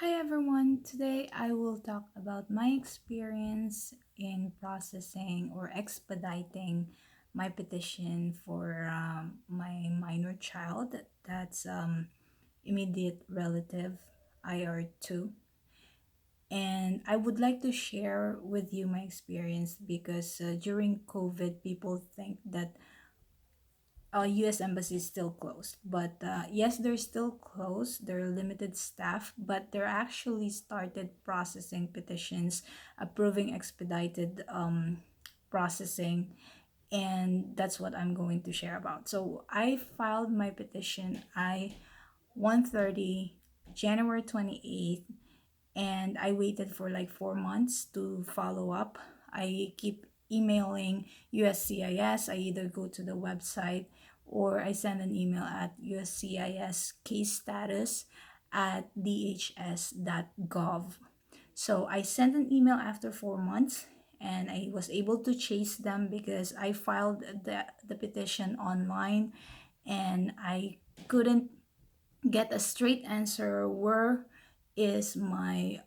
Hi everyone, today I will talk about my experience in processing or expediting my petition for my minor child that's immediate relative IR2. And I would like to share with you my experience because during COVID, people think that U.S. embassy is still closed. But yes, they're still closed. They're limited staff, but they're actually started processing petitions, approving expedited processing, and that's what I'm going to share about. So I filed my petition I 130 January 28th, and I waited for like 4 months to follow up. I keep emailing USCIS. I either go to the website or I send an email at USCIS case status at dhs.gov. So I sent an email after 4 months and I was able to chase them because I filed the petition online and I couldn't get a straight answer where is my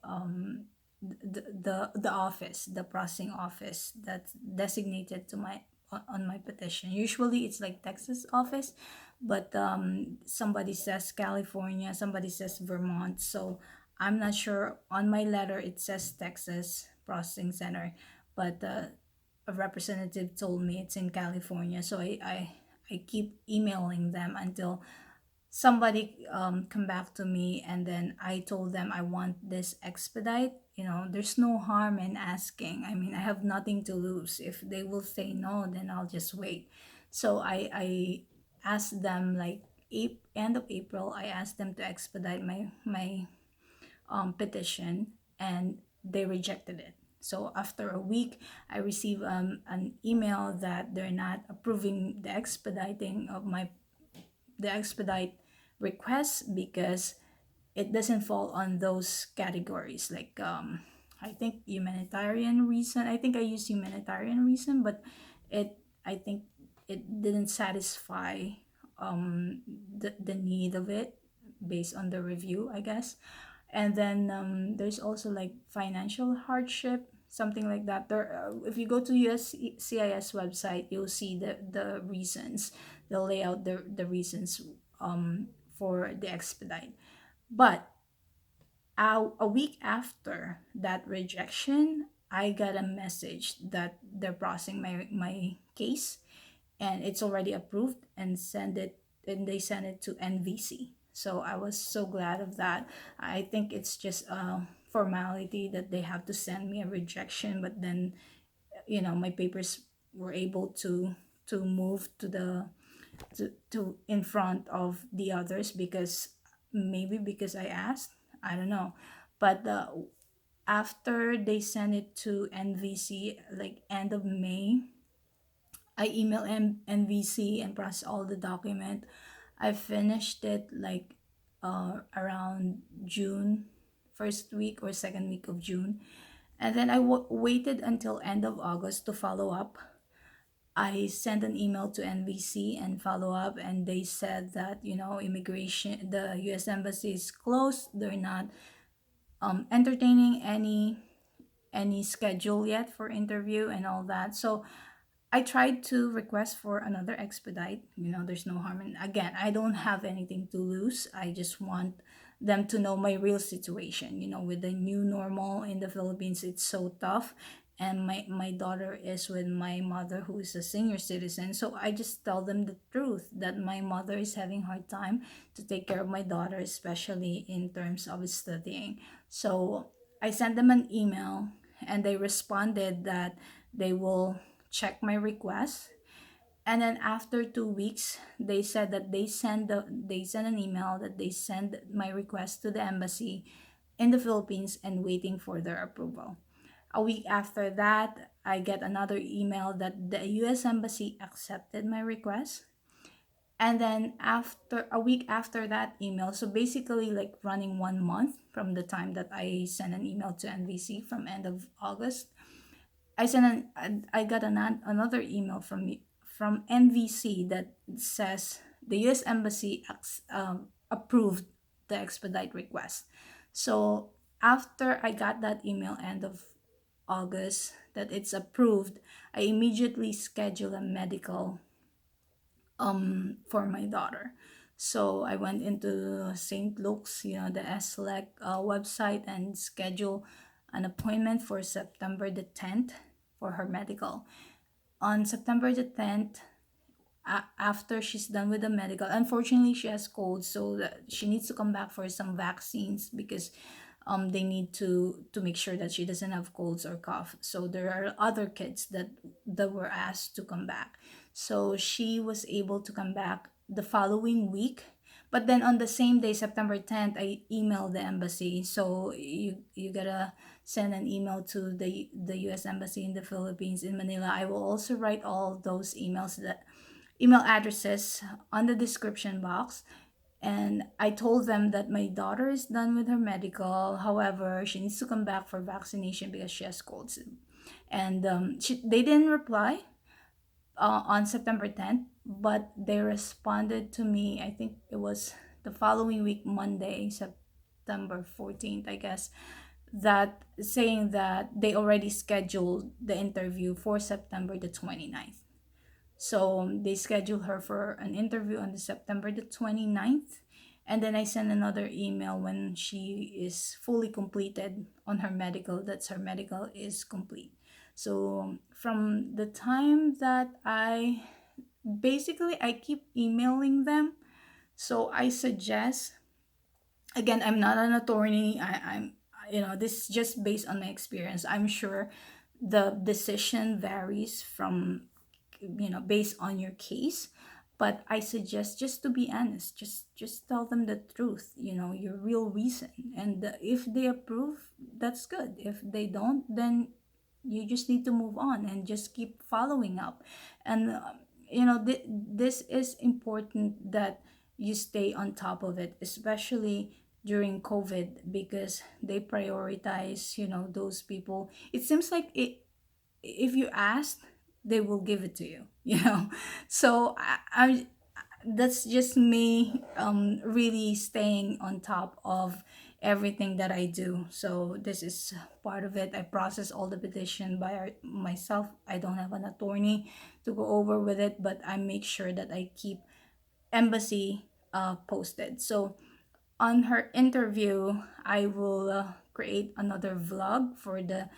the office, the processing office that's designated to my on my petition. Usually it's like Texas office, but somebody says California, somebody says Vermont. So I'm not sure. On my letter it says Texas processing center, but a representative told me it's in California. So I keep emailing them until somebody come back to me, and then I told them I want this expedite. There's no harm in asking. I mean, I have nothing to lose. If they will say no, then I'll just wait. So I asked them like end of April. I asked them to expedite my petition, and they rejected it. So after a week, I received an email that they're not approving the expedite request because it doesn't fall on those categories, like I think humanitarian reason. I think I used humanitarian reason, but it I think it didn't satisfy the need of it based on the review, I guess. And then there's also like financial hardship, something like that. If you go to USCIS website, you'll see the reasons. They'll lay out the reasons for the expedite. But a week after that rejection, I got a message that they're processing my case and it's already approved and they sent it to NVC. So I was so glad of that. I think it's just a formality that they have to send me a rejection, but then my papers were able to move to in front of the others because maybe because I asked, I don't know. But after they sent it to NVC like end of May, I email NVC and process all the document. I finished it like around June, first week or second week of June. And then I waited until end of August to follow up. I sent an email to NVC and follow up, and they said that immigration, the U.S. embassy is closed. They're not entertaining any schedule yet for interview and all that. So I tried to request for another expedite. There's no harm in. Again, I don't have anything to lose. I just want them to know my real situation. With the new normal in the Philippines, it's so tough. And my daughter is with my mother, who is a senior citizen. So I just tell them the truth that my mother is having hard time to take care of my daughter, especially in terms of studying. So I sent them an email, and they responded that they will check my request. And then after 2 weeks, they said that they send an email that they send my request to the embassy in the Philippines and waiting for their approval. A week after that, I get another email that the US embassy accepted my request. And then after a week after that email, so basically like running 1 month from the time that I sent an email to NVC from end of August, I got another email from NVC that says the U.S. Embassy approved the expedite request. So after I got that email end of August that it's approved, I immediately scheduled a medical for my daughter. So I went into St. Luke's, the SLEC website, and scheduled an appointment for September the 10th for her medical. On September the 10th, after she's done with the medical, unfortunately she has cold, so that she needs to come back for some vaccines because they need to make sure that she doesn't have colds or cough. So there are other kids that were asked to come back, so she was able to come back the following week. But then on the same day, September 10th, I emailed the embassy. So you gotta send an email to the US Embassy in the Philippines in Manila. I will also write all those email addresses on the description box. And I told them that my daughter is done with her medical. However, she needs to come back for vaccination because she has colds. And they didn't reply on September 10th, but they responded to me. I think it was the following week, Monday, September 14th, I guess, that saying that they already scheduled the interview for September the 29th. So they scheduled her for an interview on the September the 29th. And then I sent another email when she is fully completed on her medical, that's her medical is complete. So from the time that I keep emailing them. So I suggest, again, I'm not an attorney. I'm this is just based on my experience. I'm sure the decision varies from based on your case, but I suggest just to be honest, just tell them the truth, your real reason. And if they approve, that's good. If they don't, then you just need to move on and just keep following up. And this is important that you stay on top of it, especially during COVID, because they prioritize those people. It seems like if you ask, they will give it to you. So I that's just me really staying on top of everything that I do. So this is part of it. I process all the petition by myself. I don't have an attorney to go over with it, but I make sure that I keep embassy posted. So on her interview, I will create another vlog for the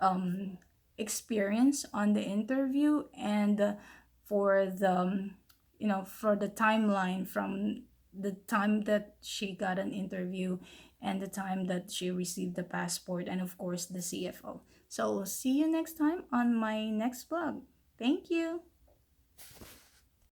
um, experience on the interview, and for the for the timeline from the time that she got an interview and the time that she received the passport, and of course the CFO. So see you next time on my next vlog. Thank you.